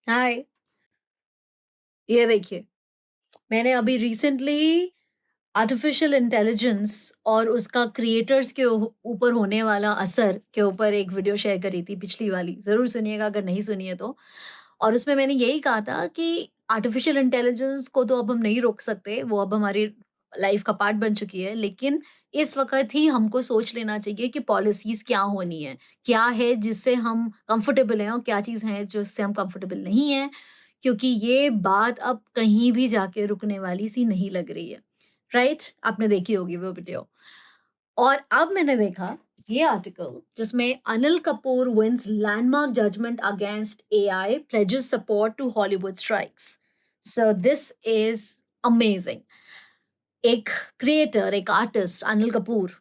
हाय, ये देखिए, मैंने अभी रिसेंटली आर्टिफ़िशियल इंटेलिजेंस और उसका क्रिएटर्स के ऊपर होने वाला असर के ऊपर एक वीडियो शेयर करी थी, पिछली वाली, ज़रूर सुनिएगा अगर नहीं सुनी है तो। और उसमें मैंने यही कहा था कि आर्टिफ़िशियल इंटेलिजेंस को तो अब हम नहीं रोक सकते, वो अब हमारी लाइफ़ का पार्ट बन चुकी है, लेकिन इस वक़्त ही हमको सोच लेना चाहिए कि पॉलिसीज़ क्या होनी है? क्या है जिससे हम कंफ़र्टेबल हैं और क्या चीज़ है जिससे हम कंफ़र्टेबल नहीं हैं? क्योंकि ये बात अब कहीं भी जाके रुकने वाली सी नहीं लग रही है, राइट? आपने देखी होगी वो वीडियो। और अब मैंने देखा ये आर्टिकल जिसमें Anil Kapoor wins landmark judgement against AI pledges support to Hollywood strikes. So this is amazing. एक क्रिएटर, एक आर्टिस्ट अनिल कपूर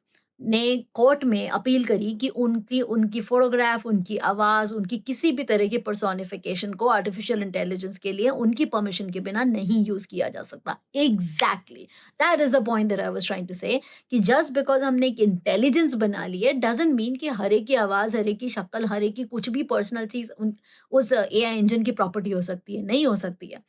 ने कोर्ट में अपील करी कि उनकी उनकी फ़ोटोग्राफ, उनकी आवाज़, उनकी किसी भी तरह की पर्सोनिफ़िकेशन को आर्टिफ़िशियल इंटेलिजेंस के लिए उनकी परमिशन के बिना नहीं यूज़ किया जा सकता। Exactly, that is the point that I was trying to say कि जस्ट बिकॉज़ हमने एक इंटेलिजेंस बना ली है, डज़न्ट मीन कि हर एक की आवाज़, हर एक की शक्ल, हर एक की कुछ भी पर्सनल चीज़ उस एआई इंजन की प्रॉपर्टी हो सकती है, नहीं हो सकती है।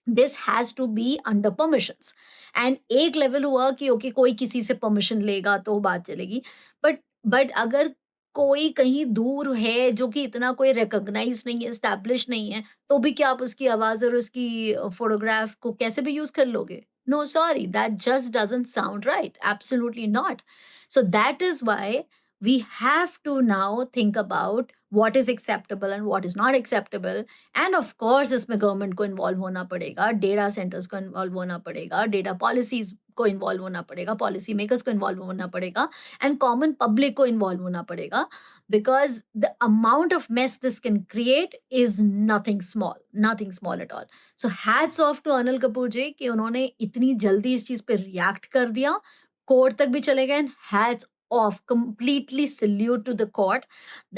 This has to be under permissions. And एक लेवल हुआ कि ओके कोई किसी से परमिशन लेगा तो बात चलेगी। बट अगर कोई कहीं दूर है जो कि इतना कोई रिकॉग्नाइज नहीं है, एस्टैब्लिश नहीं है, तो भी क्या आप उसकी आवाज़ और उसकी फोटोग्राफ को कैसे भी यूज़ कर लोगे? No sorry, that just doesn't sound right, absolutely not. So that is why we have to now think about what is acceptable and what is not acceptable. End of course इसमें government को involve होना पड़ेगा, data centres को involve होना पड़ेगा, data policies को involve होना पड़ेगा, पॉलिसी मेकर्स को इन्वॉल्व होना पड़ेगा एंड कॉमन पब्लिक को इन्वॉल्व होना पड़ेगा, because the amount of mess this can create is nothing small at all. So hats off to Anil Kapoor ji कि उन्होंने इतनी जल्दी इस चीज पे रिएक्ट कर दिया, कोर्ट तक भी चले गए। Hats off, completely salute to the court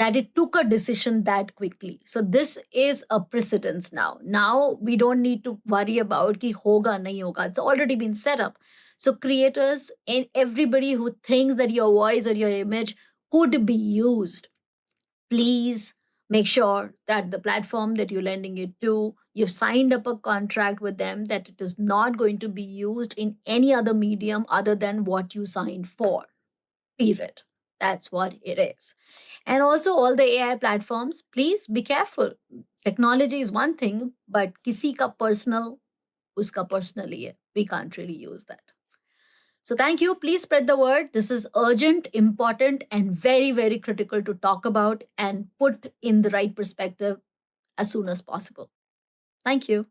that it took a decision that quickly. So this is a precedence now. Now we don't need to worry about ki hoga nahi hoga. It's already been set up. So creators and everybody who thinks that your voice or your image could be used, please make sure that the platform that you're lending it to, you've signed up a contract with them that it is not going to be used in any other medium other than what you signed for. Period. That's what it is. And also all the AI platforms, please be careful. Technology is one thing, but kisi ka personal, uska personally hai. We can't really use that. So thank you. Please spread the word. This is urgent, important, and very, very critical to talk about and put in the right perspective as soon as possible. Thank you.